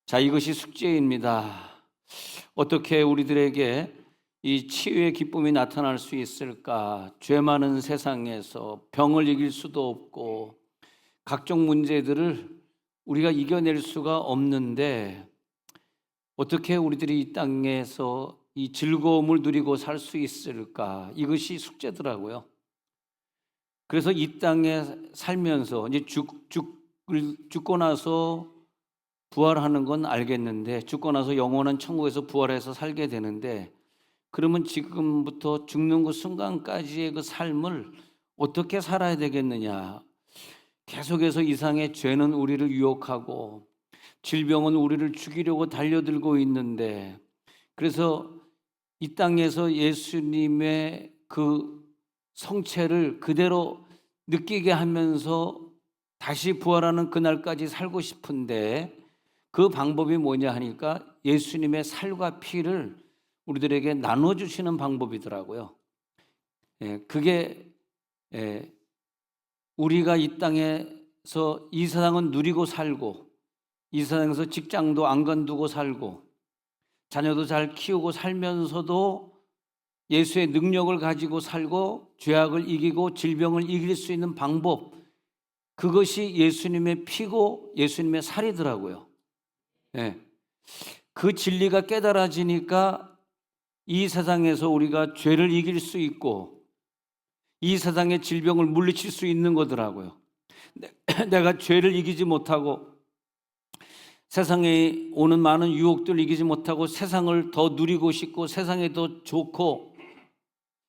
자, 이것이 숙제입니다. 어떻게 우리들에게 이 치유의 기쁨이 나타날 수 있을까? 죄 많은 세상에서 병을 이길 수도 없고 각종 문제들을 우리가 이겨낼 수가 없는데 어떻게 우리들이 이 땅에서 이 즐거움을 누리고 살 수 있을까? 이것이 숙제더라고요. 그래서 이 땅에 살면서 이제 죽고 나서 부활하는 건 알겠는데, 죽고 나서 영원한 천국에서 부활해서 살게 되는데, 그러면 지금부터 죽는 그 순간까지의 그 삶을 어떻게 살아야 되겠느냐? 계속해서 이상의 죄는 우리를 유혹하고 질병은 우리를 죽이려고 달려들고 있는데, 그래서 이 땅에서 예수님의 그 성체를 그대로 느끼게 하면서 다시 부활하는 그날까지 살고 싶은데, 그 방법이 뭐냐 하니까 예수님의 살과 피를 우리들에게 나눠주시는 방법이더라고요. 그게 우리가 이 땅에서 이 세상은 누리고 살고, 이 세상에서 직장도 안 관두고 살고, 자녀도 잘 키우고 살면서도 예수의 능력을 가지고 살고, 죄악을 이기고 질병을 이길 수 있는 방법, 그것이 예수님의 피고 예수님의 살이더라고요. 그 진리가 깨달아지니까 이 세상에서 우리가 죄를 이길 수 있고 이 세상의 질병을 물리칠 수 있는 거더라고요. 내가 죄를 이기지 못하고 세상에 오는 많은 유혹들을 이기지 못하고 세상을 더 누리고 싶고 세상에 더 좋고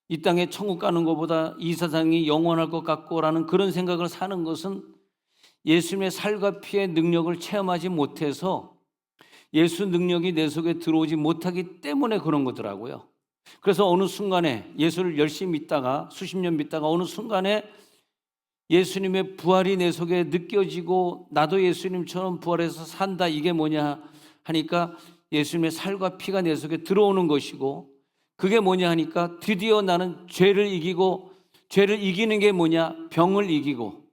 이 땅에 천국 가는 것보다 이 세상이 영원할 것 같고라는 그런 생각을 사는 것은 예수님의 살과 피의 능력을 체험하지 못해서 예수 능력이 내 속에 들어오지 못하기 때문에 그런 거더라고요. 그래서 어느 순간에 예수를 열심히 믿다가 수십 년 믿다가 어느 순간에 예수님의 부활이 내 속에 느껴지고 나도 예수님처럼 부활해서 산다, 이게 뭐냐 하니까 예수님의 살과 피가 내 속에 들어오는 것이고, 그게 뭐냐 하니까 드디어 나는 죄를 이기고, 죄를 이기는 게 뭐냐, 병을 이기고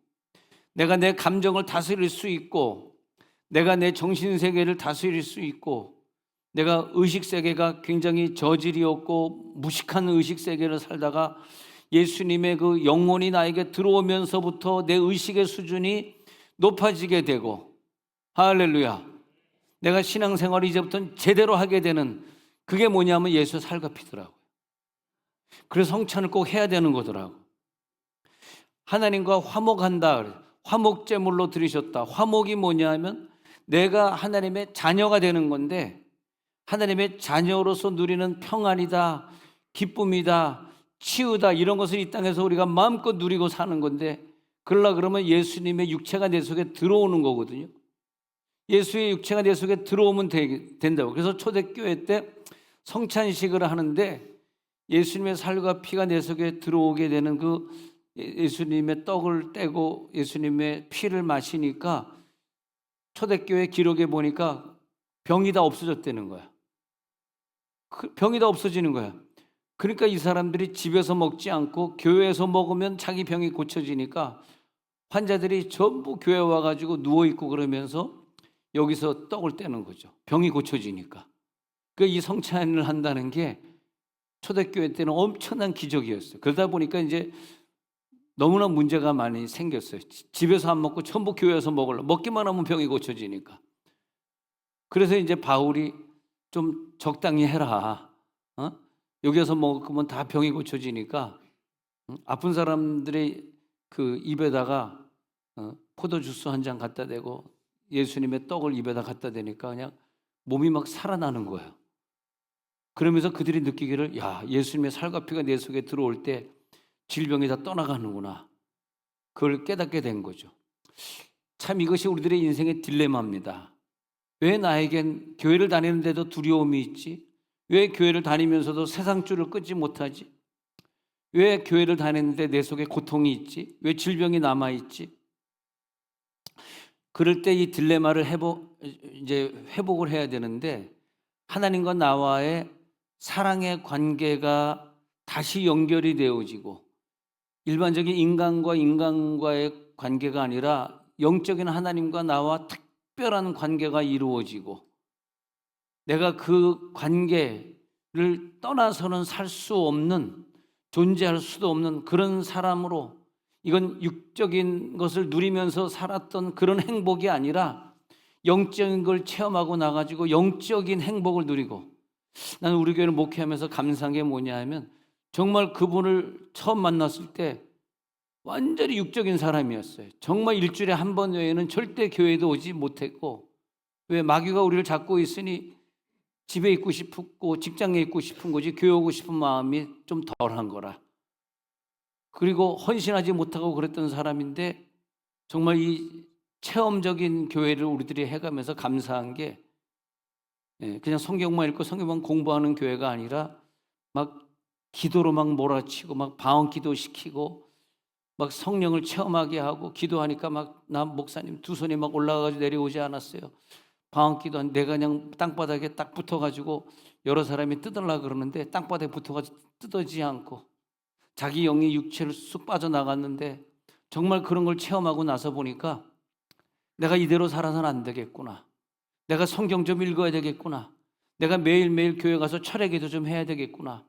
내가 내 감정을 다스릴 수 있고 내가 내 정신세계를 다스릴 수 있고 내가 의식세계가 굉장히 저질이 없고 무식한 의식세계를 살다가 예수님의 그 영혼이 나에게 들어오면서부터 내 의식의 수준이 높아지게 되고, 할렐루야, 내가 신앙생활을 이제부터는 제대로 하게 되는, 그게 뭐냐면 예수의 살과 피더라고요. 그래서 성찬을 꼭 해야 되는 거더라고. 하나님과 화목한다 그래요. 화목제물로 드리셨다. 화목이 뭐냐면 내가 하나님의 자녀가 되는 건데, 하나님의 자녀로서 누리는 평안이다, 기쁨이다, 치유다, 이런 것을 이 땅에서 우리가 마음껏 누리고 사는 건데, 그러려고 그러면 예수님의 육체가 내 속에 들어오는 거거든요. 예수의 육체가 내 속에 들어오면 된다고. 그래서 초대교회 때 성찬식을 하는데 예수님의 살과 피가 내 속에 들어오게 되는 그 예수님의 떡을 떼고 예수님의 피를 마시니까 초대교회 기록에 보니까 병이 다 없어졌다는 거야. 병이 다 없어지는 거야. 그러니까 이 사람들이 집에서 먹지 않고 교회에서 먹으면 자기 병이 고쳐지니까 환자들이 전부 교회 와가지고 누워있고 그러면서 여기서 떡을 떼는 거죠. 병이 고쳐지니까. 이 성찬을 한다는 게 초대교회 때는 엄청난 기적이었어요. 그러다 보니까 이제 너무나 문제가 많이 생겼어요. 집에서 안 먹고 전부 교회에서 먹기만 하면 병이 고쳐지니까. 그래서 이제 바울이 좀 적당히 해라. 여기에서 먹으면 다 병이 고쳐지니까 아픈 사람들의 그 입에다가 포도주스 한 잔 갖다 대고 예수님의 떡을 입에다 갖다 대니까 그냥 몸이 막 살아나는 거예요. 그러면서 그들이 느끼기를, 야, 예수님의 살과 피가 내 속에 들어올 때 질병이 다 떠나가는구나. 그걸 깨닫게 된 거죠. 참 이것이 우리들의 인생의 딜레마입니다. 왜 나에겐 교회를 다니는데도 두려움이 있지? 왜 교회를 다니면서도 세상 줄을 끊지 못하지? 왜 교회를 다니는데 내 속에 고통이 있지? 왜 질병이 남아있지? 그럴 때 이 딜레마를 회복을 해야 되는데, 하나님과 나와의 사랑의 관계가 다시 연결이 되어지고, 일반적인 인간과 인간과의 관계가 아니라 영적인 하나님과 나와 특별한 관계가 이루어지고, 내가 그 관계를 떠나서는 살 수 없는, 존재할 수도 없는 그런 사람으로, 이건 육적인 것을 누리면서 살았던 그런 행복이 아니라 영적인 걸 체험하고 나가지고 영적인 행복을 누리고, 나는 우리 교회를 목회하면서 감사한 게 뭐냐 하면 정말 그분을 처음 만났을 때 완전히 육적인 사람이었어요. 정말 일주일에 한 번 외에는 절대 교회도 오지 못했고, 왜 마귀가 우리를 잡고 있으니 집에 있고 싶고 직장에 있고 싶은 거지 교회 오고 싶은 마음이 좀 덜한 거라. 그리고 헌신하지 못하고 그랬던 사람인데 정말 이 체험적인 교회를 우리들이 해가면서 감사한 게 그냥 성경만 읽고 성경만 공부하는 교회가 아니라 막 기도로 막 몰아치고 막 방언 기도시키고 막 성령을 체험하게 하고, 기도하니까 막 나 목사님 두 손이 막 올라가가지고 내려오지 않았어요. 방언 기도한 내가 그냥 땅바닥에 딱 붙어가지고 여러 사람이 뜯으려고 그러는데 땅바닥에 붙어가지고 뜯어지지 않고 자기 영이 육체를 쑥 빠져나갔는데, 정말 그런 걸 체험하고 나서 보니까 내가 이대로 살아서는 안 되겠구나. 내가 성경 좀 읽어야 되겠구나. 내가 매일매일 교회 가서 철야기도 좀 해야 되겠구나.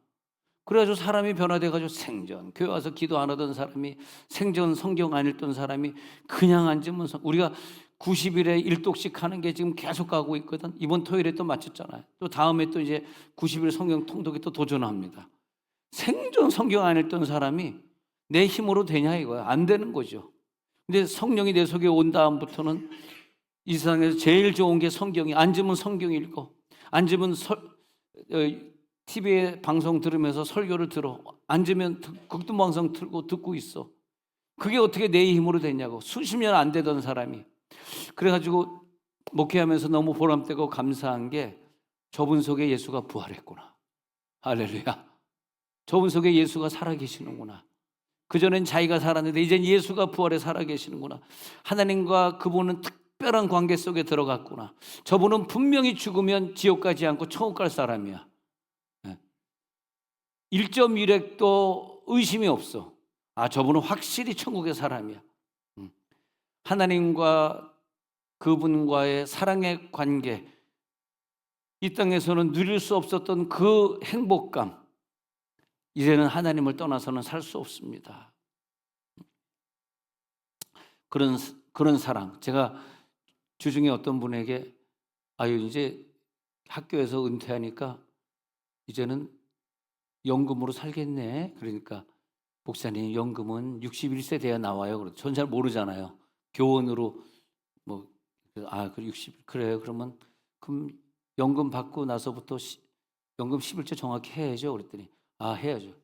그래가지고 사람이 변화돼가지고 생전 교회 와서 기도 안 하던 사람이, 생전 성경 안 읽던 사람이 그냥 앉으면, 우리가 90일에 1독씩 하는 게 지금 계속 가고 있거든. 이번 토요일에 또 마쳤잖아요. 또 다음에 또 이제 90일 성경 통독에 또 도전합니다. 생전 성경 안 읽던 사람이 내 힘으로 되냐 이거야. 안 되는 거죠. 근데 성령이 내 속에 온 다음부터는 이 세상에서 제일 좋은 게 성경이, 앉으면 성경 읽고, 앉으면 TV에 방송 들으면서 설교를 들어, 앉으면 극동방송 틀고 듣고 있어. 그게 어떻게 내 힘으로 되냐고. 수십 년 안 되던 사람이. 그래가지고 목회하면서 너무 보람되고 감사한 게 저분 속에 예수가 부활했구나. 할렐루야. 저분 속에 예수가 살아계시는구나. 그전엔 자기가 살았는데 이젠 예수가 부활해 살아계시는구나. 하나님과 그분은 특별한 관계 속에 들어갔구나. 저분은 분명히 죽으면 지옥 가지 않고 천국 갈 사람이야. 1.1핵도 의심이 없어. 아, 저분은 확실히 천국의 사람이야. 하나님과 그분과의 사랑의 관계, 이 땅에서는 누릴 수 없었던 그 행복감, 이제는 하나님을 떠나서는 살 수 없습니다. 그런 사랑. 제가 주중에 어떤 분에게 이제 학교에서 은퇴하니까 이제는 연금으로 살겠네. 그러니까 목사님, 연금은 61세 돼야 나와요. 전 잘 모르잖아요. 교원으로 그래요. 그러면 연금 받고 나서부터 연금 11조 정확히 해야죠. 그랬더니 해야죠.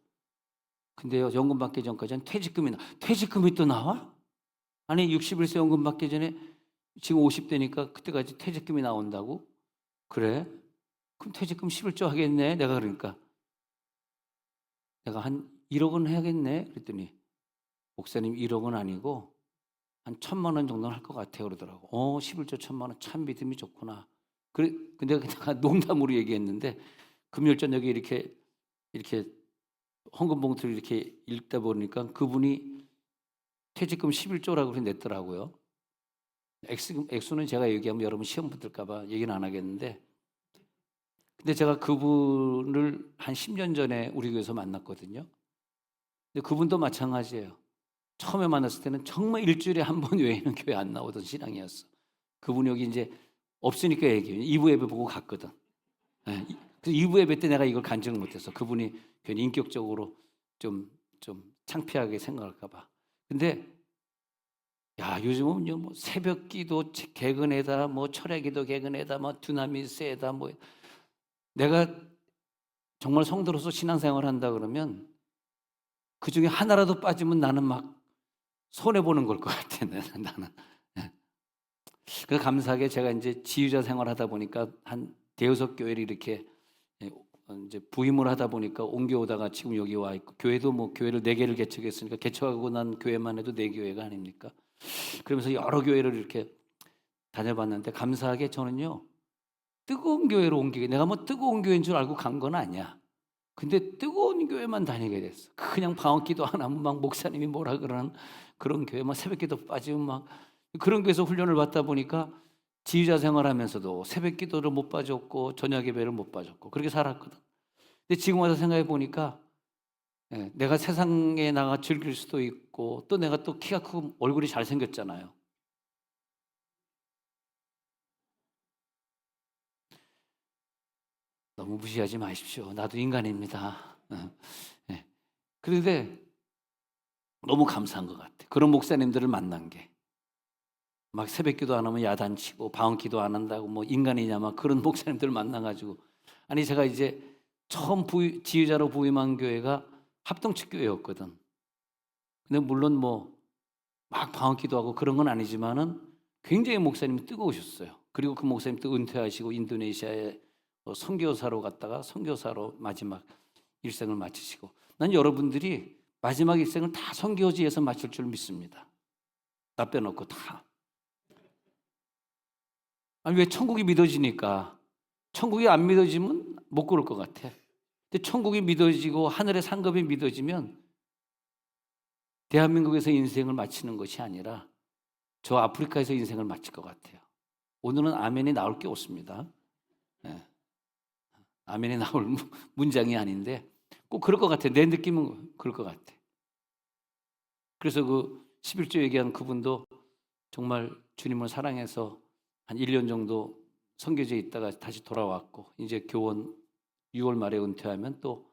근데요, 연금 받기 전까지는 퇴직금이 또 나와? 아니 61세 연금 받기 전에 지금 50대니까 그때까지 퇴직금이 나온다고? 그래? 그럼 퇴직금 11조 하겠네. 그러니까 내가 한 1억은 해야겠네. 그랬더니 목사님 1억은 아니고 한 1,000만 원 정도는 할 것 같아요. 그러더라고. 11조 1,000만 원 참 믿음이 좋구나. 근데 내가 농담으로 얘기했는데 금요일 저녁에 이렇게 헌금 봉투를 이렇게 읽다 보니까 그분이 퇴직금 11조라고 냈더라고요. 액수는 제가 얘기하면 여러분 시험 붙을까 봐 얘기는 안 하겠는데, 근데 제가 그분을 한 10년 전에 우리 교회에서 만났거든요. 근데 그분도 마찬가지예요. 처음에 만났을 때는 정말 일주일에 한 번 외에는 교회 안 나오던 신앙이었어. 그분이 여기 이제 없으니까 얘기해요. 2부 예배 보고 갔거든. 그래서 2부 예배 때 내가 이걸 간증을 못했어. 그분이 괜히 인격적으로 좀 창피하게 생각할까 봐. 근데 요즘은 뭐 새벽 기도 개근에다 철야 기도 개근에다 두나미스에다 내가 정말 성도로서 신앙생활을 한다 그러면 그 중에 하나라도 빠지면 나는 막 손해보는 걸 것 같아. 나는. 그래서 감사하게 제가 이제 지휘자 생활하다 보니까 한 대여섯 교회를 이렇게 이제 부임을 하다 보니까 옮겨오다가 지금 여기 와 있고, 교회도 교회를 4개를 개척했으니까 개척하고 난 교회만 해도 4교회가 아닙니까? 그러면서 여러 교회를 이렇게 다녀봤는데 감사하게 저는요, 뜨거운 교회로 옮기게, 내가 뜨거운 교회인 줄 알고 간 건 아니야. 근데 뜨거운 교회만 다니게 됐어. 그냥 방언기도 안 하면 목사님이 뭐라 그러는 그런 교회, 새벽기도 빠지면 그런 교회에서 훈련을 받다 보니까 지휘자 생활하면서도 새벽 기도를 못 빠졌고 저녁 예배를 못 빠졌고 그렇게 살았거든. 근데 지금 와서 생각해 보니까 내가 세상에 나가 즐길 수도 있고 또 내가 또 키가 크고 얼굴이 잘생겼잖아요. 너무 무시하지 마십시오. 나도 인간입니다. 예. 그런데 너무 감사한 것 같아. 그런 목사님들을 만난 게. 막 새벽 기도 안 하면 야단치고 방언 기도 안 한다고 뭐 인간이냐 막 그런 목사님들을 만나가지고 아니 제가 이제 처음 지휘자로 부임한 교회가 합동측 교회였거든. 근데 물론 뭐 막 방언 기도하고 그런 건 아니지만은 굉장히 목사님이 뜨거우셨어요. 그리고 그 목사님 또 은퇴하시고 인도네시아에 선교사로 갔다가 선교사로 마지막 일생을 마치시고 난 여러분들이 마지막 일생을 다 선교지에서 마칠 줄 믿습니다. 나 빼놓고 다. 아니 왜 천국이 믿어지니까 천국이 안 믿어지면 못 그럴 것 같아. 근데 천국이 믿어지고 하늘의 상급이 믿어지면 대한민국에서 인생을 마치는 것이 아니라 저 아프리카에서 인생을 마칠 것 같아요. 오늘은 아멘이 나올 게 없습니다. 네. 아멘이 나올 문장이 아닌데 꼭 그럴 것 같아. 내 느낌은 그럴 것 같아. 그래서 그 11조 얘기한 그분도 정말 주님을 사랑해서 한 1년 정도 선교지에 있다가 다시 돌아왔고 이제 교원 6월 말에 은퇴하면 또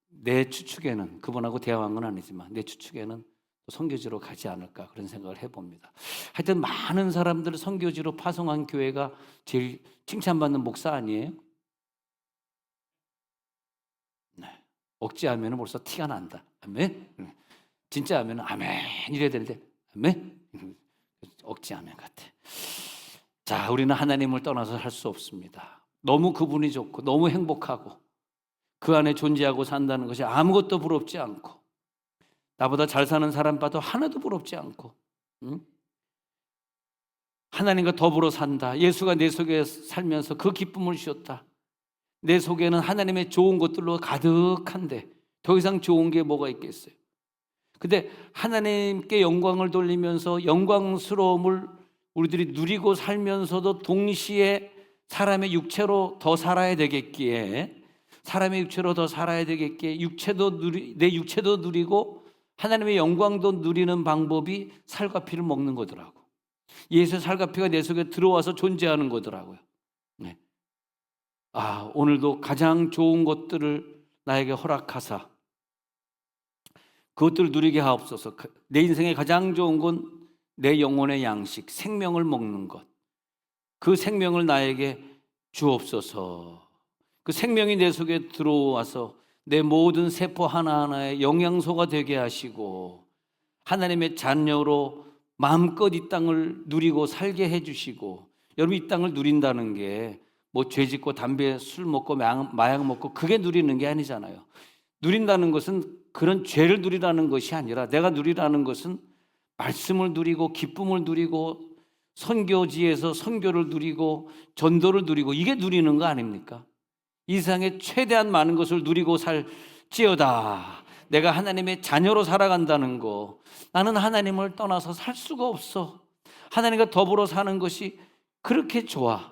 내 추측에는 그분하고 대화한 건 아니지만 내 추측에는 또 선교지로 가지 않을까 그런 생각을 해봅니다. 하여튼 많은 사람들을 선교지로 파송한 교회가 제일 칭찬받는 목사 아니에요? 네. 억지하면 벌써 티가 난다. 아멘. 진짜 하면 아멘 이래야 되는데 아멘. 억지하면 같아. 자, 우리는 하나님을 떠나서 살 수 없습니다. 너무 그분이 좋고 너무 행복하고 그 안에 존재하고 산다는 것이 아무것도 부럽지 않고 나보다 잘 사는 사람 봐도 하나도 부럽지 않고 하나님과 더불어 산다. 예수가 내 속에 살면서 그 기쁨을 주셨다. 내 속에는 하나님의 좋은 것들로 가득한데 더 이상 좋은 게 뭐가 있겠어요. 근데 하나님께 영광을 돌리면서 영광스러움을 우리들이 누리고 살면서도 동시에 사람의 육체로 더 살아야 되겠기에 사람의 육체로 더 살아야 되겠기에 내 육체도 누리고 하나님의 영광도 누리는 방법이 살과 피를 먹는 거더라고. 예수의 살과 피가 내 속에 들어와서 존재하는 거더라고요. 네. 오늘도 가장 좋은 것들을 나에게 허락하사 그것들을 누리게 하옵소서. 내 인생에 가장 좋은 건 내 영혼의 양식, 생명을 먹는 것. 그 생명을 나에게 주옵소서. 그 생명이 내 속에 들어와서 내 모든 세포 하나하나에 영양소가 되게 하시고 하나님의 자녀로 마음껏 이 땅을 누리고 살게 해주시고 여러분 이 땅을 누린다는 게 뭐 죄 짓고 담배 술 먹고 마약 먹고 그게 누리는 게 아니잖아요. 누린다는 것은 그런 죄를 누리라는 것이 아니라 내가 누리라는 것은 말씀을 누리고 기쁨을 누리고 선교지에서 선교를 누리고 전도를 누리고 이게 누리는 거 아닙니까? 이 세상에 최대한 많은 것을 누리고 살지어다. 내가 하나님의 자녀로 살아간다는 거. 나는 하나님을 떠나서 살 수가 없어. 하나님과 더불어 사는 것이 그렇게 좋아.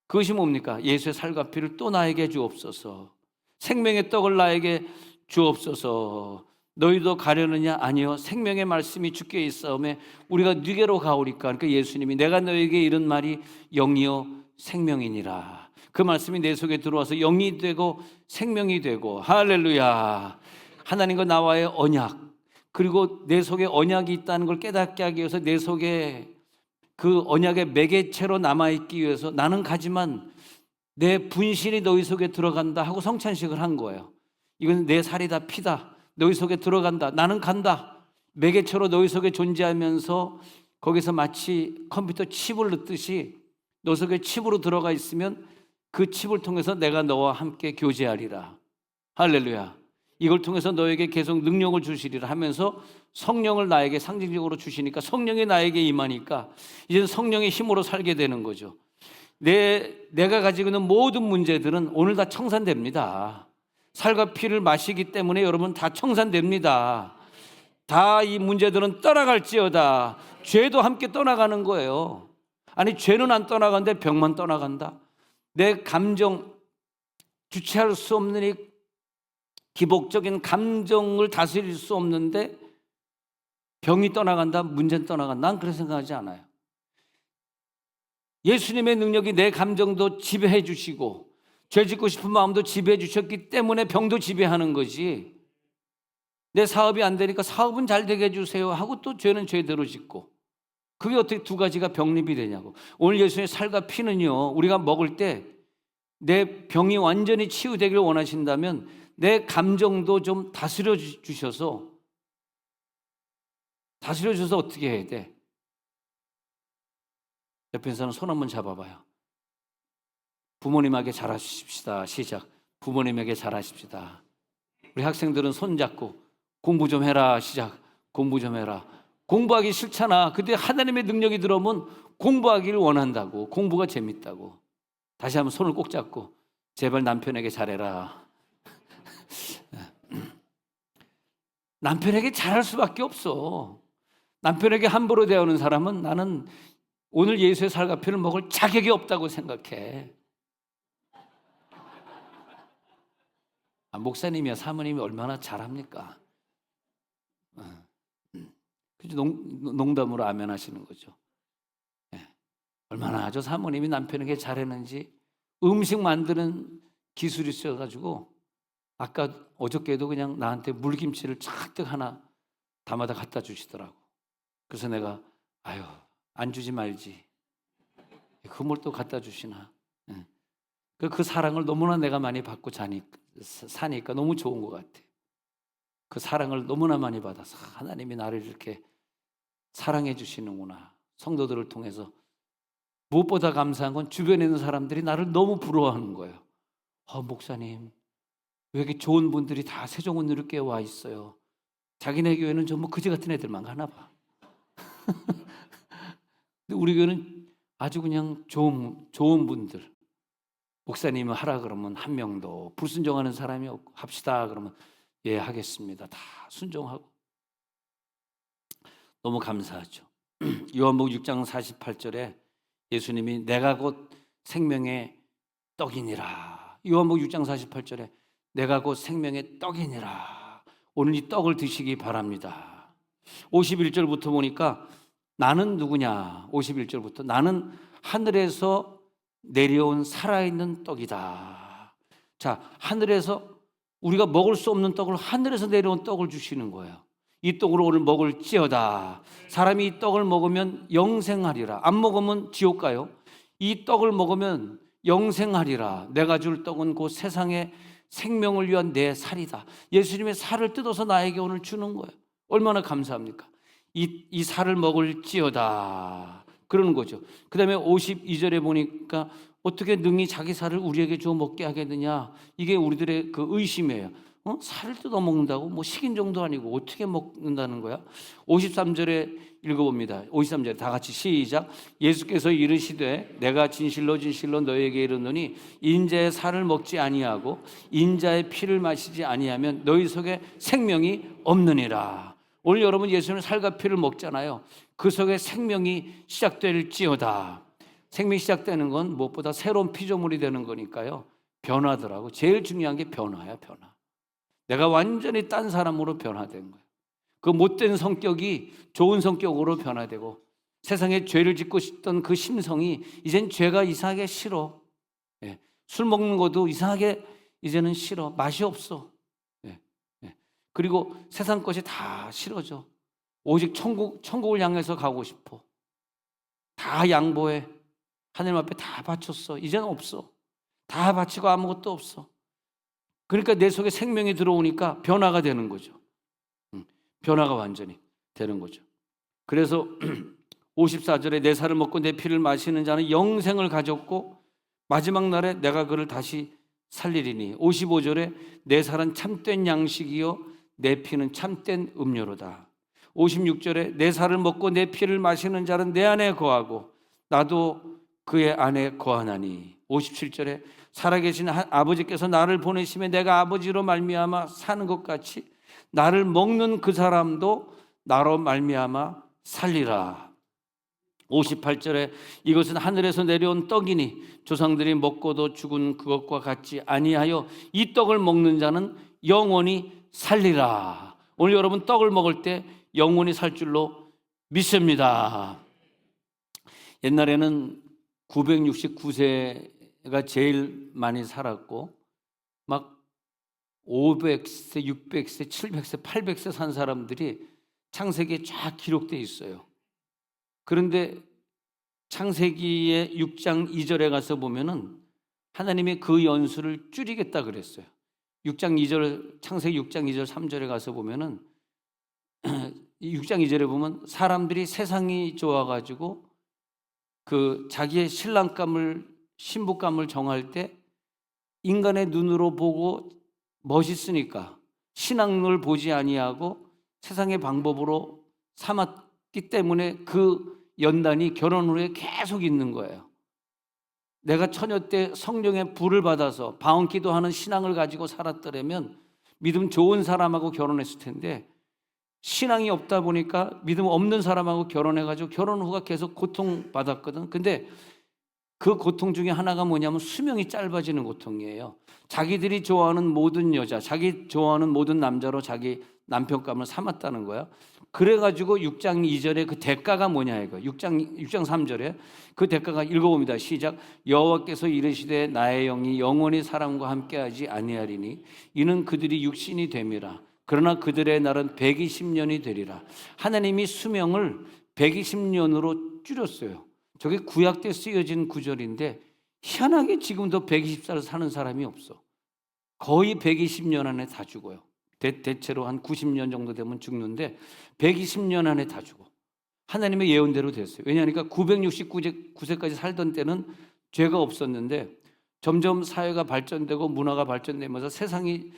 그것이 뭡니까? 예수의 살과 피를 또 나에게 주옵소서. 생명의 떡을 나에게 주옵소서. 너희도 가려느냐? 아니요. 생명의 말씀이 주께 있사오매 우리가 네게로 가오리까. 그러니까 예수님이 내가 너에게 이른 말이 영이요 생명이니라. 그 말씀이 내 속에 들어와서 영이 되고 생명이 되고 할렐루야. 하나님과 나와의 언약 그리고 내 속에 언약이 있다는 걸 깨닫게 하기 위해서 내 속에 그 언약의 매개체로 남아있기 위해서 나는 가지만 내 분신이 너희 속에 들어간다 하고 성찬식을 한 거예요. 이건 내 살이다 피다 너희 속에 들어간다. 나는 간다. 매개체로 너희 속에 존재하면서 거기서 마치 컴퓨터 칩을 넣듯이 너 속에 칩으로 들어가 있으면 그 칩을 통해서 내가 너와 함께 교제하리라. 할렐루야. 이걸 통해서 너에게 계속 능력을 주시리라 하면서 성령을 나에게 상징적으로 주시니까 성령이 나에게 임하니까 이제 성령의 힘으로 살게 되는 거죠. 내가 가지고 있는 모든 문제들은 오늘 다 청산됩니다. 살과 피를 마시기 때문에 여러분 다 청산됩니다. 다 이 문제들은 떠나갈지어다. 죄도 함께 떠나가는 거예요. 아니 죄는 안 떠나간대, 병만 떠나간다. 내 감정, 주체할 수 없는 이 기복적인 감정을 다스릴 수 없는데 병이 떠나간다, 문제는 떠나간다. 난 그렇게 생각하지 않아요. 예수님의 능력이 내 감정도 지배해 주시고 죄 짓고 싶은 마음도 지배해 주셨기 때문에 병도 지배하는 거지. 내 사업이 안 되니까 사업은 잘 되게 해주세요 하고 또 죄는 죄대로 짓고, 그게 어떻게 두 가지가 병립이 되냐고. 오늘 예수님의 살과 피는요, 우리가 먹을 때 내 병이 완전히 치유되기를 원하신다면 내 감정도 좀 다스려 주셔서 어떻게 해야 돼? 옆에 사람 손 한번 잡아봐요. 부모님에게 잘하십시다. 시작. 부모님에게 잘하십시다. 우리 학생들은 손 잡고 공부 좀 해라. 시작. 공부 좀 해라. 공부하기 싫잖아. 근데 하나님의 능력이 들어오면 공부하기를 원한다고. 공부가 재밌다고. 다시 한번 손을 꼭 잡고 제발 남편에게 잘해라. 남편에게 잘할 수밖에 없어. 남편에게 함부로 대하는 사람은 나는 오늘 예수의 살과 피를 먹을 자격이 없다고 생각해. 목사님이야 사모님이 얼마나 잘합니까? 농담으로 아멘 하시는 거죠. 얼마나 저 사모님이 남편에게 잘했는지. 음식 만드는 기술이 있어가지고 아까 어저께도 그냥 나한테 물김치를 잔뜩 하나 담아다 갖다 주시더라고. 그래서 내가 아유 안 주지 말지. 그 뭘 또 갖다 주시나. 그 사랑을 너무나 내가 많이 받고 사니까 너무 좋은 것 같아. 그 사랑을 너무나 많이 받아서 하나님이 나를 이렇게 사랑해 주시는구나. 성도들을 통해서 무엇보다 감사한 건 주변에 있는 사람들이 나를 너무 부러워하는 거예요. 목사님 왜 이렇게 좋은 분들이 다 세종원으로 와 있어요. 자기네 교회는 전부 그지 같은 애들만 가나 봐. 근데 우리 교회는 아주 그냥 좋은 분들. 목사님은 하라 그러면 한 명도 불순종하는 사람이 없고, 합시다 그러면 예 하겠습니다. 다 순종하고. 너무 감사하죠. 요한복음 6장 48절에 예수님이 내가 곧 생명의 떡이니라. 요한복음 6장 48절에 내가 곧 생명의 떡이니라. 오늘 이 떡을 드시기 바랍니다. 51절부터 보니까 나는 누구냐? 51절부터 나는 하늘에서 내려온 살아있는 떡이다. 자, 하늘에서 우리가 먹을 수 없는 떡을 하늘에서 내려온 떡을 주시는 거예요. 이 떡으로 오늘 먹을지어다. 사람이 이 떡을 먹으면 영생하리라. 안 먹으면 지옥 가요. 이 떡을 먹으면 영생하리라. 내가 줄 떡은 곧 세상의 생명을 위한 내 살이다. 예수님의 살을 뜯어서 나에게 오늘 주는 거예요. 얼마나 감사합니까? 이 살을 먹을지어다 그러는 거죠. 그 다음에 52절에 보니까 어떻게 능히 자기 살을 우리에게 주어 먹게 하겠느냐. 이게 우리들의 그 의심이에요. 살을 뜯어 먹는다고? 뭐 식인 정도 아니고 어떻게 먹는다는 거야? 53절에 읽어봅니다. 53절에 다 같이 시작. 예수께서 이르시되 내가 진실로 너희에게 이르노니 인자의 살을 먹지 아니하고 인자의 피를 마시지 아니하면 너희 속에 생명이 없느니라. 오늘 여러분 예수님의 살과 피를 먹잖아요. 그 속에 생명이 시작될지어다. 생명이 시작되는 건 무엇보다 새로운 피조물이 되는 거니까요. 변화더라고. 제일 중요한 게 변화야, 변화. 내가 완전히 딴 사람으로 변화된 거예요. 그 못된 성격이 좋은 성격으로 변화되고 세상에 죄를 짓고 싶던 그 심성이 이젠 죄가 이상하게 싫어. 술 먹는 것도 이상하게 이제는 싫어. 맛이 없어. 그리고 세상 것이 다 싫어져. 오직 천국을 향해서 가고 싶어. 다 양보해. 하나님 앞에 다 바쳤어. 이제는 없어. 다 바치고 아무것도 없어. 그러니까 내 속에 생명이 들어오니까 변화가 되는 거죠. 변화가 완전히 되는 거죠. 그래서 54절에 내 살을 먹고 내 피를 마시는 자는 영생을 가졌고 마지막 날에 내가 그를 다시 살리리니. 55절에 내 살은 참된 양식이요 내 피는 참된 음료로다. 56절에 내 살을 먹고 내 피를 마시는 자는 내 안에 거하고 나도 그의 안에 거하나니. 57절에 살아계신 아버지께서 나를 보내시며 내가 아버지로 말미암아 사는 것 같이 나를 먹는 그 사람도 나로 말미암아 살리라. 58절에 이것은 하늘에서 내려온 떡이니 조상들이 먹고도 죽은 그것과 같지 아니하여 이 떡을 먹는 자는 영원히 살리라. 오늘 여러분 떡을 먹을 때 영원히 살 줄로 믿습니다. 옛날에는 969세가 제일 많이 살았고 막 500세, 600세, 700세, 800세 산 사람들이 창세기에 쫙 기록되어 있어요. 그런데 창세기의 6장 2절에 가서 보면은 하나님이 그 연수를 줄이겠다 그랬어요. 6장 2절, 창세기 6장 2절 3절에 가서 보면은 6장 2절에 보면 사람들이 세상이 좋아가지고 그 자기의 신랑감을 신부감을 정할 때 인간의 눈으로 보고 멋있으니까 신앙을 보지 아니하고 세상의 방법으로 삼았기 때문에 그 연단이 결혼 후에 계속 있는 거예요. 내가 처녀 때 성령의 불을 받아서 방언기도하는 신앙을 가지고 살았더라면 믿음 좋은 사람하고 결혼했을 텐데 신앙이 없다 보니까 믿음 없는 사람하고 결혼해가지고 결혼 후가 계속 고통받았거든. 근데 그 고통 중에 하나가 뭐냐면 수명이 짧아지는 고통이에요. 자기들이 좋아하는 모든 여자, 자기 좋아하는 모든 남자로 자기 남편감을 삼았다는 거야. 그래가지고 6장 2절에 그 대가가 뭐냐 이거. 6장 3절에 그 대가가 읽어봅니다. 시작. 여호와께서 이르시되 나의 영이 영원히 사람과 함께하지 아니하리니 이는 그들이 육신이 됨이라. 그러나 그들의 날은 120년이 되리라. 하나님이 수명을 120년으로 줄였어요. 저게 구약 때 쓰여진 구절인데 희한하게 지금도 120살 사는 사람이 없어. 거의 120년 안에 다 죽어요. 대체로 한 90년 정도 되면 죽는데 120년 안에 다 죽어. 하나님의 예언대로 됐어요. 왜냐하니까 969세까지 살던 때는 죄가 없었는데 점점 사회가 발전되고 문화가 발전되면서 세상이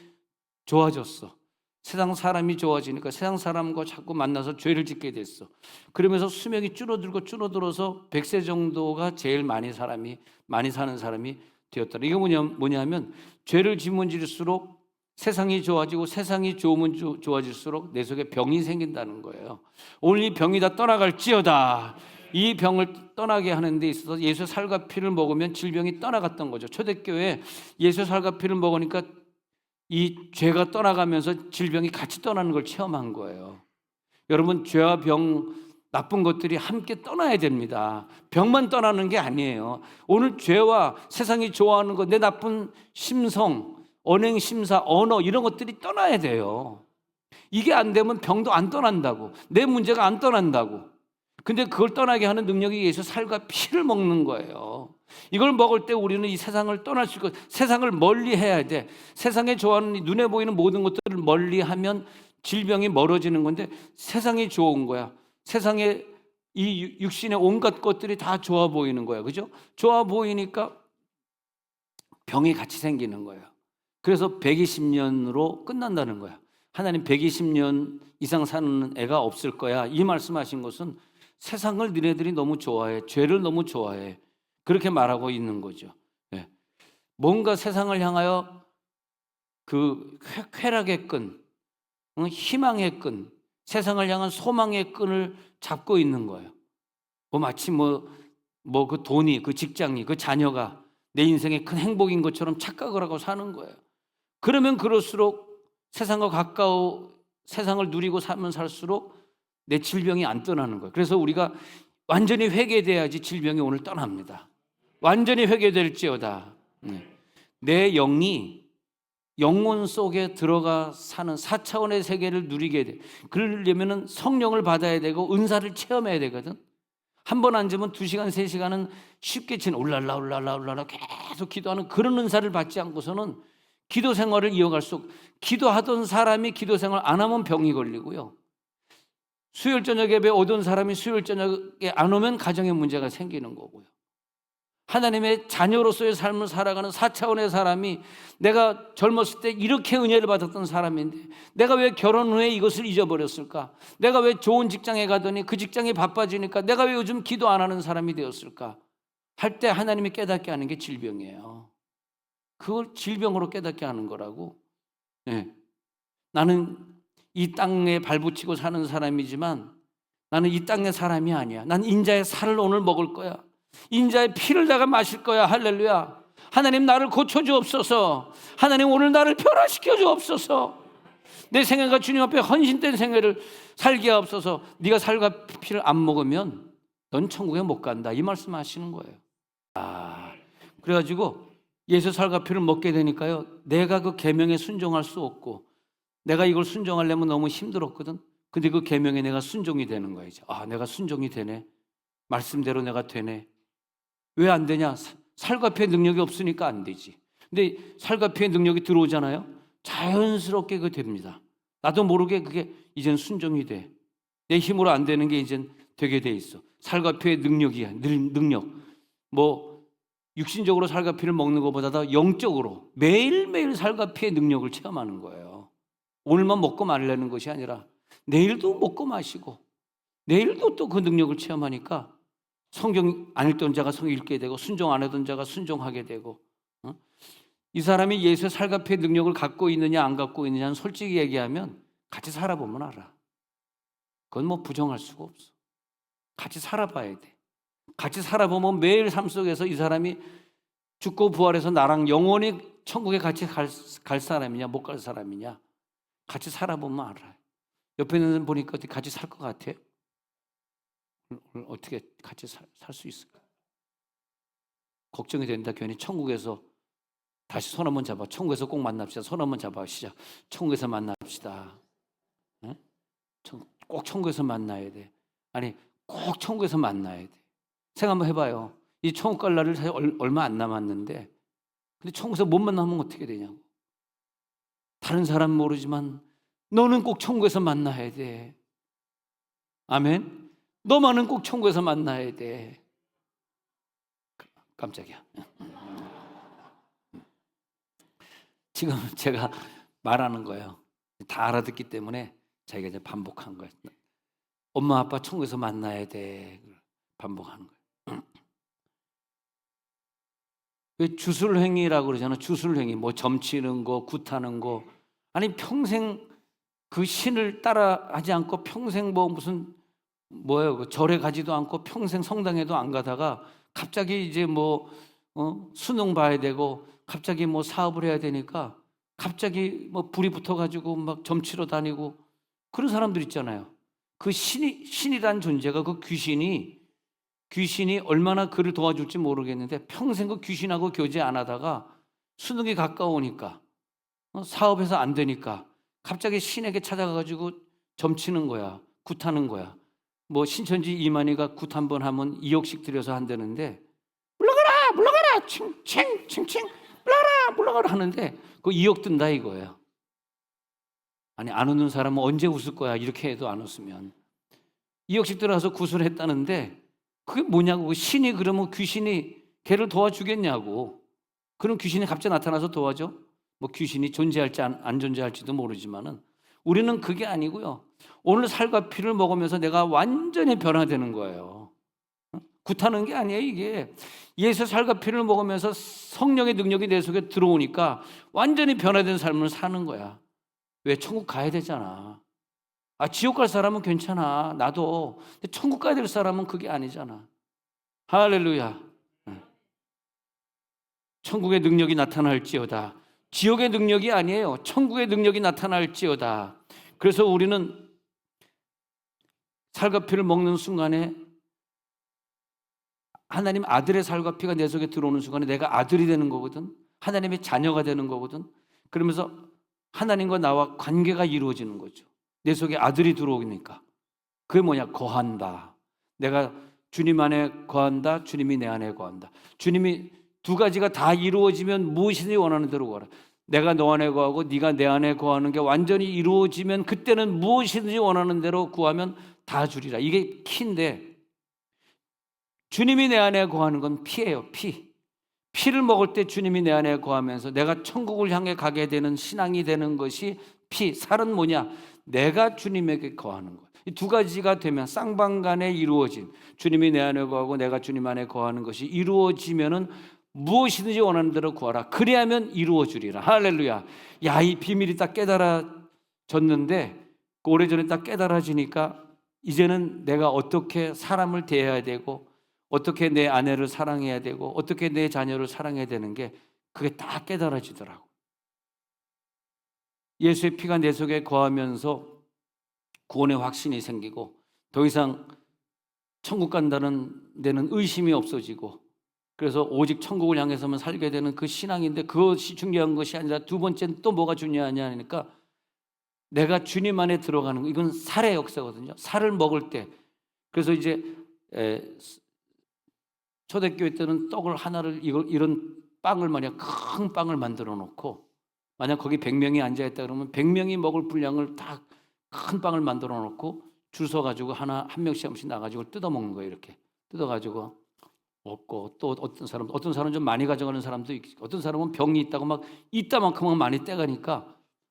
좋아졌어. 세상 사람이 좋아지니까 세상 사람과 자꾸 만나서 죄를 짓게 됐어. 그러면서 수명이 줄어들어서 100세 정도가 제일 많이 사는 사람이 되었더라. 이게 뭐냐면 죄를 지면 질수록 세상이 좋아지고 세상이 좋으면 좋아질수록 내 속에 병이 생긴다는 거예요. 오늘 이 병이 다 떠나갈지어다. 이 병을 떠나게 하는 데 있어서 예수의 살과 피를 먹으면 질병이 떠나갔던 거죠. 초대교회 예수의 살과 피를 먹으니까 이 죄가 떠나가면서 질병이 같이 떠나는 걸 체험한 거예요. 여러분, 죄와 병, 나쁜 것들이 함께 떠나야 됩니다. 병만 떠나는 게 아니에요. 오늘 죄와 세상이 좋아하는 것, 내 나쁜 심성, 언행, 심사, 언어 이런 것들이 떠나야 돼요. 이게 안 되면 병도 안 떠난다고. 내 문제가 안 떠난다고. 근데 그걸 떠나게 하는 능력이 예수 살과 피를 먹는 거예요. 이걸 먹을 때 우리는 이 세상을 떠날 수 있고 세상을 멀리 해야 돼. 세상에 좋아하는 눈에 보이는 모든 것들을 멀리 하면 질병이 멀어지는 건데 세상이 좋은 거야. 세상에 이 육신의 온갖 것들이 다 좋아 보이는 거야. 그죠? 좋아 보이니까 병이 같이 생기는 거예요. 그래서 120년으로 끝난다는 거야. 하나님 120년 이상 사는 애가 없을 거야. 이 말씀하신 것은 세상을 너네들이 너무 좋아해. 죄를 너무 좋아해. 그렇게 말하고 있는 거죠. 네. 뭔가 세상을 향하여 그 쾌락의 끈, 희망의 끈, 세상을 향한 소망의 끈을 잡고 있는 거예요. 마치 그 돈이, 그 직장이, 그 자녀가 내 인생의 큰 행복인 것처럼 착각을 하고 사는 거예요. 그러면 그럴수록 세상과 가까워 세상을 누리고 살면 살수록 내 질병이 안 떠나는 거예요. 그래서 우리가 완전히 회개돼야지 질병이 오늘 떠납니다. 완전히 회개될지어다. 내 영이 영혼 속에 들어가 사는 4차원의 세계를 누리게 돼. 그러려면 성령을 받아야 되고 은사를 체험해야 되거든. 한 번 앉으면 2시간, 3시간은 쉽게 올랄라 계속 기도하는 그런 은사를 받지 않고서는 기도 생활을 이어갈 수 없고, 기도하던 사람이 기도 생활 안 하면 병이 걸리고요. 수요일 저녁 예배 오던 사람이 수요일 저녁에 안 오면 가정에 문제가 생기는 거고요. 하나님의 자녀로서의 삶을 살아가는 4차원의 사람이 내가 젊었을 때 이렇게 은혜를 받았던 사람인데 내가 왜 결혼 후에 이것을 잊어버렸을까? 내가 왜 좋은 직장에 가더니 그 직장이 바빠지니까 내가 왜 요즘 기도 안 하는 사람이 되었을까? 할 때 하나님이 깨닫게 하는 게 질병이에요. 그걸 질병으로 깨닫게 하는 거라고. 네. 나는 이 땅에 발붙이고 사는 사람이지만 나는 이 땅의 사람이 아니야. 난 인자의 살을 오늘 먹을 거야. 인자의 피를 내가 마실 거야. 할렐루야. 하나님 나를 고쳐주옵소서. 하나님 오늘 나를 변화시켜 주옵소서. 내 생애가 주님 앞에 헌신된 생애를 살게 하옵소서. 네가 살과 피를 안 먹으면 넌 천국에 못 간다. 이 말씀 하시는 거예요. 그래가지고 예수 살과 피를 먹게 되니까요, 내가 그 계명에 순종할 수 없고, 내가 이걸 순종하려면 너무 힘들었거든. 근데 그 계명에 내가 순종이 되는 거야. 이제 내가 순종이 되네. 말씀대로 내가 되네. 왜 안 되냐? 살과 피의 능력이 없으니까 안 되지. 근데 살과 피의 능력이 들어오잖아요. 자연스럽게 그게 됩니다. 나도 모르게 그게 이젠 순종이 돼. 내 힘으로 안 되는 게 이젠 되게 돼 있어. 살과 피의 능력이야. 능력. 뭐 육신적으로 살과 피를 먹는 것보다도 영적으로 매일매일 살과 피의 능력을 체험하는 거예요. 오늘만 먹고 말라는 것이 아니라 내일도 먹고 마시고 내일도 또 그 능력을 체험하니까 성경 안 읽던 자가 성경 읽게 되고 순종 안 하던 자가 순종하게 되고, 이 사람이 예수의 살과 피의 능력을 갖고 있느냐 안 갖고 있느냐는 솔직히 얘기하면 같이 살아보면 알아. 그건 뭐 부정할 수가 없어. 같이 살아봐야 돼. 같이 살아보면 매일 삶 속에서 이 사람이 죽고 부활해서 나랑 영원히 천국에 같이 갈 사람이냐 못 갈 사람이냐 같이 살아보면 알아요. 옆에 있는 사람 보니까 어떻게 같이 살 것 같아요? 오늘 어떻게 같이 살 수 있을까? 걱정이 된다. 괜히 천국에서 다시 손 한번 잡아. 천국에서 꼭 만납시다. 손 한번 잡아. 시작. 천국에서 만납시다. 네? 꼭 천국에서 만나야 돼. 아니 꼭 천국에서 만나야 돼. 생각 한번 해봐요. 이 천국 갈 날을 사실 얼마 안 남았는데, 근데 천국에서 못 만나면 어떻게 되냐고. 다른 사람 모르지만 너는 꼭 천국에서 만나야 돼. 아멘. 너만은 꼭 천국에서 만나야 돼. 깜짝이야. 지금 제가 말하는 거예요. 다 알아듣기 때문에 자기가 이제 반복한 거예요. 엄마 아빠 천국에서 만나야 돼. 반복하는 거예요. 왜 주술행위라고 그러잖아. 주술행위, 뭐 점치는 거, 굿하는 거. 아니 평생 그 신을 따라하지 않고 평생 뭐 무슨 뭐예요? 절에 가지도 않고 평생 성당에도 안 가다가 갑자기 이제 뭐 수능 봐야 되고 갑자기 뭐 사업을 해야 되니까 갑자기 뭐 불이 붙어가지고 막 점치러 다니고 그런 사람들 있잖아요. 그 신이란 존재가 그 귀신이 얼마나 그를 도와줄지 모르겠는데 평생 그 귀신하고 교제 안 하다가 수능이 가까우니까 사업해서 안 되니까 갑자기 신에게 찾아가가지고 점치는 거야. 굿하는 거야. 뭐 신천지 이만희가 굿 한 번 하면 2억씩 들여서 한다는데 물러가라 칭칭칭칭 물러가라 하는데 그 2억 든다 이거예요. 아니 안 웃는 사람은 언제 웃을 거야. 이렇게 해도 안 웃으면 2억씩 들어가서 굿을 했다는데 그게 뭐냐고. 신이 그러면 귀신이 걔를 도와주겠냐고. 그럼 귀신이 갑자기 나타나서 도와줘? 뭐 귀신이 존재할지 안 존재할지도 모르지만은 우리는 그게 아니고요. 오늘 살과 피를 먹으면서 내가 완전히 변화되는 거예요. 굿하는 게 아니에요. 이게 예수의 살과 피를 먹으면서 성령의 능력이 내 속에 들어오니까 완전히 변화된 삶을 사는 거야. 왜? 천국 가야 되잖아. 지옥 갈 사람은 괜찮아. 나도. 근데 천국 가야 될 사람은 그게 아니잖아. 할렐루야. 천국의 능력이 나타날지어다. 지옥의 능력이 아니에요. 천국의 능력이 나타날지어다. 그래서 우리는 살과 피를 먹는 순간에 하나님 아들의 살과 피가 내 속에 들어오는 순간에 내가 아들이 되는 거거든. 하나님의 자녀가 되는 거거든. 그러면서 하나님과 나와 관계가 이루어지는 거죠. 내 속에 아들이 들어오니까. 그게 뭐냐? 거한다. 내가 주님 안에 거한다. 주님이 내 안에 거한다. 주님이 두 가지가 다 이루어지면 무엇이든지 원하는 대로 구하라. 내가 너 안에 거하고 네가 내 안에 거하는 게 완전히 이루어지면 그때는 무엇이든지 원하는 대로 구하면 다 주리라. 이게 키인데 주님이 내 안에 거하는 건 피예요. 피를 먹을 때 주님이 내 안에 거하면서 내가 천국을 향해 가게 되는 신앙이 되는 것이 피. 살은 뭐냐? 내가 주님에게 거하는 것. 이 두 가지가 되면 쌍방간에 이루어진 주님이 내 안에 거하고 내가 주님 안에 거하는 것이 이루어지면은 무엇이든지 원하는 대로 구하라. 그래야면 이루어주리라. 할렐루야. 야, 이 비밀이 딱 깨달아졌는데 오래전에 딱 깨달아지니까 이제는 내가 어떻게 사람을 대해야 되고 어떻게 내 아내를 사랑해야 되고 어떻게 내 자녀를 사랑해야 되는 게 그게 다 깨달아지더라고. 예수의 피가 내 속에 거하면서 구원의 확신이 생기고 더 이상 천국 간다는 데는 의심이 없어지고 그래서 오직 천국을 향해서만 살게 되는 그 신앙인데 그것이 중요한 것이 아니라 두 번째는 또 뭐가 중요하냐 하니까 내가 주님 안에 들어가는 거. 이건 살의 역사거든요. 살을 먹을 때. 그래서 이제 초대교회 때는 떡을 하나를 이런 빵을 만약 큰 빵을 만들어 놓고 만약 거기 100명이 앉아있다 그러면 100명이 먹을 분량을 다 큰 빵을 만들어 놓고 줄 서가지고 한 명씩 한 명씩 나가지고 뜯어 먹는 거예요. 이렇게 뜯어가지고 먹고 또 어떤 사람은 좀 많이 가져가는 사람도 있고 어떤 사람은 병이 있다고 막 이따만큼은 많이 떼가니까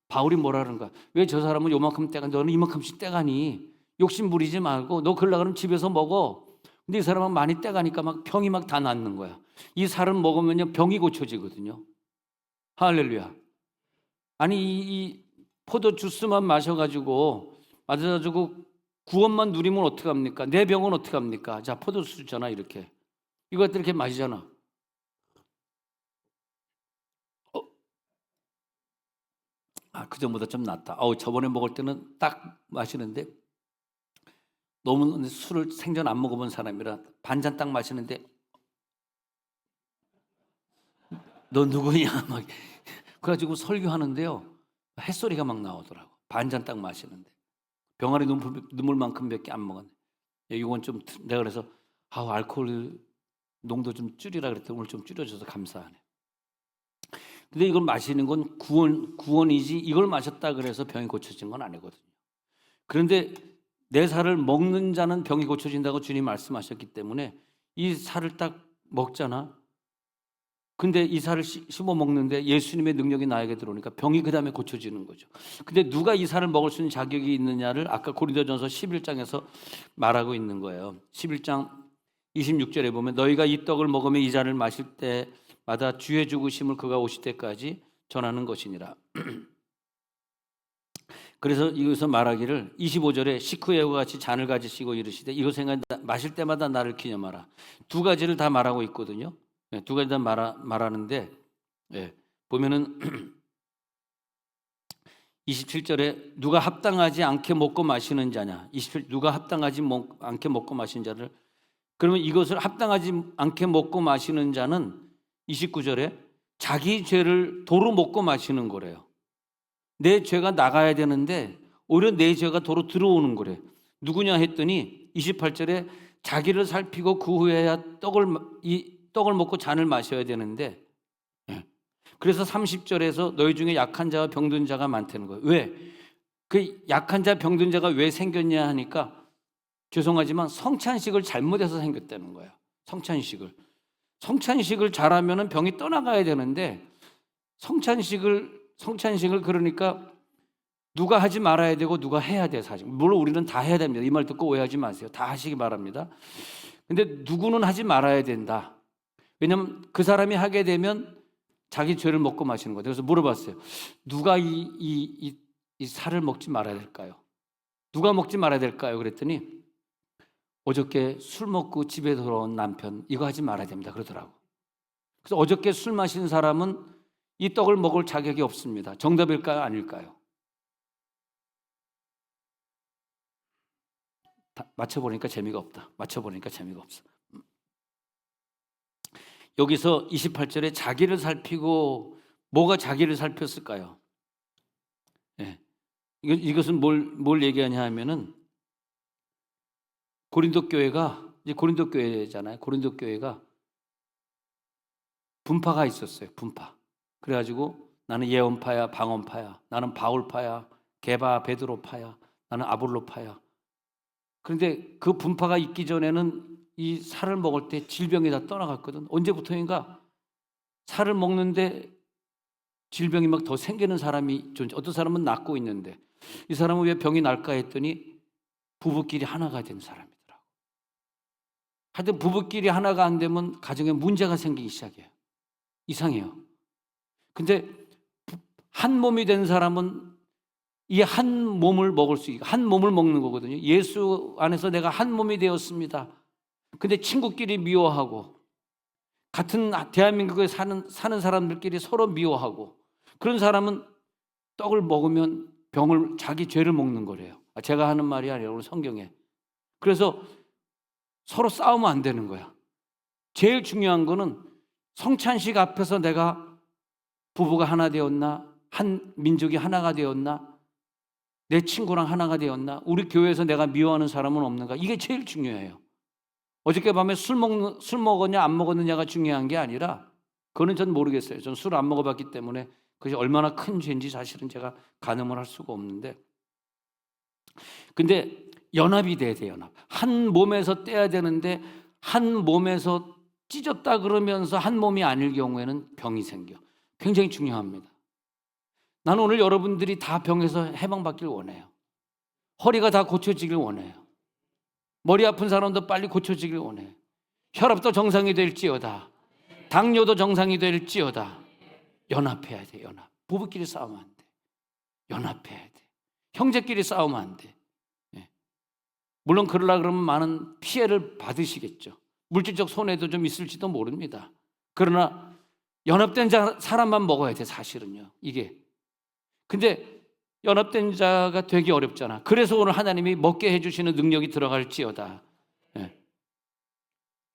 바울이 뭐라 그러는 거야. 왜 저 사람은 요만큼 떼가 너는 이만큼씩 떼가니 욕심 부리지 말고 너 그러려고 그러면 집에서 먹어. 근데 이 사람은 많이 떼가니까 막 병이 막 다 낫는 거야. 이 살은 먹으면요 병이 고쳐지거든요. 할렐루야. 아니 이 포도 주스만 마셔가지고 구원만 누리면 어떡합니까? 내 병은 어떡합니까? 자 포도 주스잖아 이렇게. 이것들 이렇게 마시잖아. 그전보다 좀 낫다. 저번에 먹을 때는 딱 마시는데 너무 술을 생전 안 먹어본 사람이라 반잔 딱 마시는데 너 누구냐 막 그래가지고 설교하는데요 햇소리가 막 나오더라고. 반잔 딱 마시는데 병아리 눈물만큼밖에 안 먹었네. 이건 좀 내가 그래서 알코올 농도 좀 줄이라 그랬더니 오늘 좀 줄여줘서 감사하네. 근데 이걸 마시는 건 구원이지 이걸 마셨다 그래서 병이 고쳐진 건 아니거든요. 그런데 내 살을 먹는 자는 병이 고쳐진다고 주님 말씀하셨기 때문에 이 살을 딱 먹잖아. 근데 이 살을 씹어 먹는데 예수님의 능력이 나에게 들어오니까 병이 그 다음에 고쳐지는 거죠. 근데 누가 이 살을 먹을 수 있는 자격이 있느냐를 아까 고린도전서 11장에서 말하고 있는 거예요. 11장 26절에 보면 너희가 이 떡을 먹으며 이 잔을 마실 때마다 주의 죽으심을 그가 오실 때까지 전하는 것이니라. 그래서 이것서 말하기를 25절에 식후에와 같이 잔을 가지시고 이르시되 이것을 마실 때마다 나를 기념하라. 두 가지를 다 말하고 있거든요. 두 가지 다 말하는데 보면은 27절에 누가 합당하지 않게 먹고 마시는 자냐. 27 누가 합당하지 않게 먹고 마시는 자를 그러면 이것을 합당하지 않게 먹고 마시는 자는 29절에 자기 죄를 도로 먹고 마시는 거래요. 내 죄가 나가야 되는데 오히려 내 죄가 도로 들어오는 거래. 누구냐 했더니 28절에 자기를 살피고 그 후에야 떡을 먹고 잔을 마셔야 되는데 그래서 30절에서 너희 중에 약한 자와 병든 자가 많다는 거예요. 왜? 그 약한 자 병든 자가 왜 생겼냐 하니까 죄송하지만 성찬식을 잘못해서 생겼다는 거예요. 성찬식을 잘하면 병이 떠나가야 되는데 성찬식을 그러니까 누가 하지 말아야 되고 누가 해야 돼 사실. 물론 우리는 다 해야 됩니다. 이 말 듣고 오해하지 마세요. 다 하시기 바랍니다. 근데 누구는 하지 말아야 된다. 왜냐하면 그 사람이 하게 되면 자기 죄를 먹고 마시는 거예요. 그래서 물어봤어요. 누가 이 살을 먹지 말아야 될까요? 누가 먹지 말아야 될까요? 그랬더니 어저께 술 먹고 집에 돌아온 남편 이거 하지 말아야 됩니다. 그러더라고. 그래서 어저께 술 마신 사람은 이 떡을 먹을 자격이 없습니다. 정답일까요? 아닐까요? 맞춰보니까 재미가 없다. 맞춰보니까 재미가 없어. 여기서 28절에 자기를 살피고 뭐가 자기를 살폈을까요? 이것은 뭘 얘기하냐 하면은 고린도 교회가 이제 고린도 교회잖아요. 고린도 교회가 분파가 있었어요. 분파. 그래가지고 나는 예언파야, 방언파야, 나는 바울파야, 게바 베드로파야, 나는 아볼로파야. 그런데 그 분파가 있기 전에는 이 살을 먹을 때 질병이 다 떠나갔거든. 언제부터인가 살을 먹는데 질병이 막 더 생기는 사람이 어떤 사람은 낫고 있는데 이 사람은 왜 병이 날까 했더니 부부끼리 하나가 된 사람이더라고. 하여튼 부부끼리 하나가 안 되면 가정에 문제가 생기기 시작해요. 이상해요. 근데 한 몸이 된 사람은 이 한 몸을 먹을 수 있고 한 몸을 먹는 거거든요. 예수 안에서 내가 한 몸이 되었습니다. 근데 친구끼리 미워하고 같은 대한민국에 사는 사람들끼리 서로 미워하고 그런 사람은 떡을 먹으면 병을 자기 죄를 먹는 거래요. 제가 하는 말이 아니라 오늘 성경에. 그래서 서로 싸우면 안 되는 거야. 제일 중요한 거는 성찬식 앞에서 내가 부부가 하나 되었나, 한 민족이 하나가 되었나, 내 친구랑 하나가 되었나, 우리 교회에서 내가 미워하는 사람은 없는가, 이게 제일 중요해요. 어저께 밤에 술 먹었냐 안 먹었느냐가 중요한 게 아니라, 그거는 전 모르겠어요. 전 술 안 먹어봤기 때문에 그것이 얼마나 큰 죄인지 사실은 제가 가늠을 할 수가 없는데, 근데 연합이 돼야 돼. 연합. 한 몸에서 떼야 되는데 한 몸에서 찢었다 그러면서 한 몸이 아닐 경우에는 병이 생겨. 굉장히 중요합니다. 나는 오늘 여러분들이 다 병에서 해방받길 원해요. 허리가 다 고쳐지길 원해요. 머리 아픈 사람도 빨리 고쳐지길 원해요. 혈압도 정상이 될지어다. 당뇨도 정상이 될지어다. 연합해야 돼. 연합. 부부끼리 싸우면 안 돼. 연합해야 돼. 형제끼리 싸우면 안 돼. 물론 그러려고 그러면 많은 피해를 받으시겠죠. 물질적 손해도 좀 있을지도 모릅니다. 그러나 연합된 사람만 먹어야 돼, 사실은요. 이게. 근데 연합된 자가 되기 어렵잖아. 그래서 오늘 하나님이 먹게 해주시는 능력이 들어갈지어다.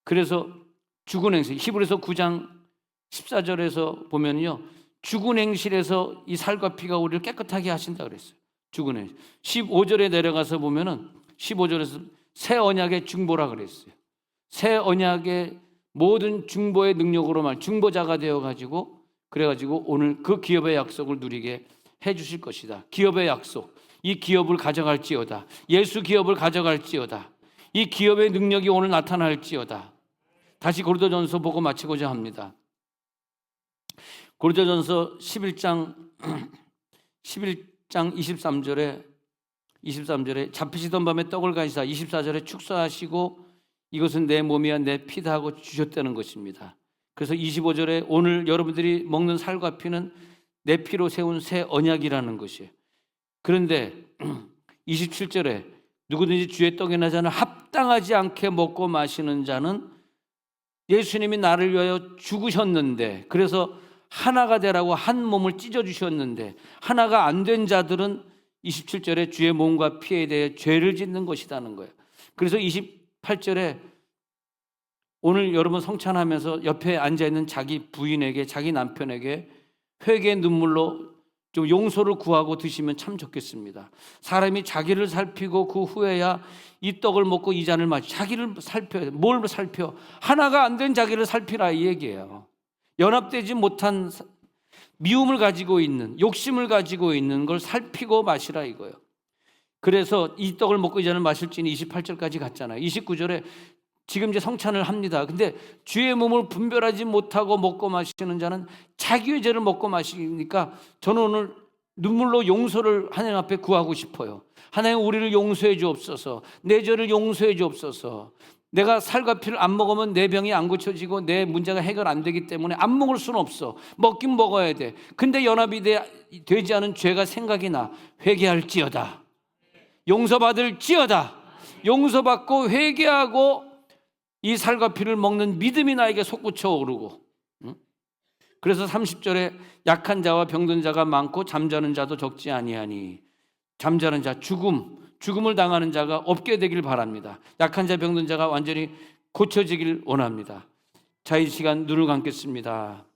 그래서 죽은 행실, 히브리서 9장 14절에서 보면요, 죽은 행실에서 이 살과 피가 우리를 깨끗하게 하신다 그랬어요. 죽은 행실. 15절에 내려가서 보면은 15절에서 새 언약의 중보라 그랬어요. 새 언약의 모든 중보의 능력으로 중보자가 되어가지고, 그래가지고 오늘 그 기업의 약속을 누리게 해주실 것이다. 기업의 약속, 이 기업을 가져갈지어다. 예수 기업을 가져갈지어다. 이 기업의 능력이 오늘 나타날지어다. 다시 고린도전서 보고 마치고자 합니다. 고린도전서 11장 23절에 잡히시던 밤에 떡을 가지사 24절에 축사하시고 이것은 내 몸이야 내 피다 하고 주셨다는 것입니다. 그래서 25절에 오늘 여러분들이 먹는 살과 피는 내 피로 세운 새 언약이라는 것이에요. 그런데 27절에 누구든지 주의 떡이나 잔을 합당하지 않게 먹고 마시는 자는 예수님이 나를 위하여 죽으셨는데, 그래서 하나가 되라고 한 몸을 찢어주셨는데, 하나가 안 된 자들은 27절에 주의 몸과 피에 대해 죄를 짓는 것이라는 거예요. 그래서 28절에 오늘 여러분 성찬하면서 옆에 앉아있는 자기 부인에게, 자기 남편에게 회개의 눈물로 좀 용서를 구하고 드시면 참 좋겠습니다. 사람이 자기를 살피고 그 후에야 이 떡을 먹고 이 잔을 마시. 자기를 살펴야 돼. 뭘 살펴? 하나가 안 된 자기를 살피라 이 얘기예요. 연합되지 못한 미움을 가지고 있는, 욕심을 가지고 있는 걸 살피고 마시라 이거예요. 그래서 이 떡을 먹고 이 잔을 마실지니 28절까지 갔잖아요. 29절에 지금 이제 성찬을 합니다. 근데 주의 몸을 분별하지 못하고 먹고 마시는 자는 자기의 죄를 먹고 마시니까 저는 오늘 눈물로 용서를 하나님 앞에 구하고 싶어요. 하나님 우리를 용서해 주옵소서. 내 죄를 용서해 주옵소서. 내가 살과 피를 안 먹으면 내 병이 안 고쳐지고 내 문제가 해결 안 되기 때문에 안 먹을 수는 없어. 먹긴 먹어야 돼. 근데 연합이 되지 않은 죄가 생각이 나. 회개할지어다. 용서받을지어다. 용서받고 회개하고 이 살과 피를 먹는 믿음이 나에게 솟구쳐 오르고, 그래서 30절에 약한 자와 병든 자가 많고 잠자는 자도 적지 아니하니, 잠자는 자, 죽음을 당하는 자가 없게 되길 바랍니다. 약한 자, 병든 자가 완전히 고쳐지길 원합니다. 자, 이 시간 눈을 감겠습니다.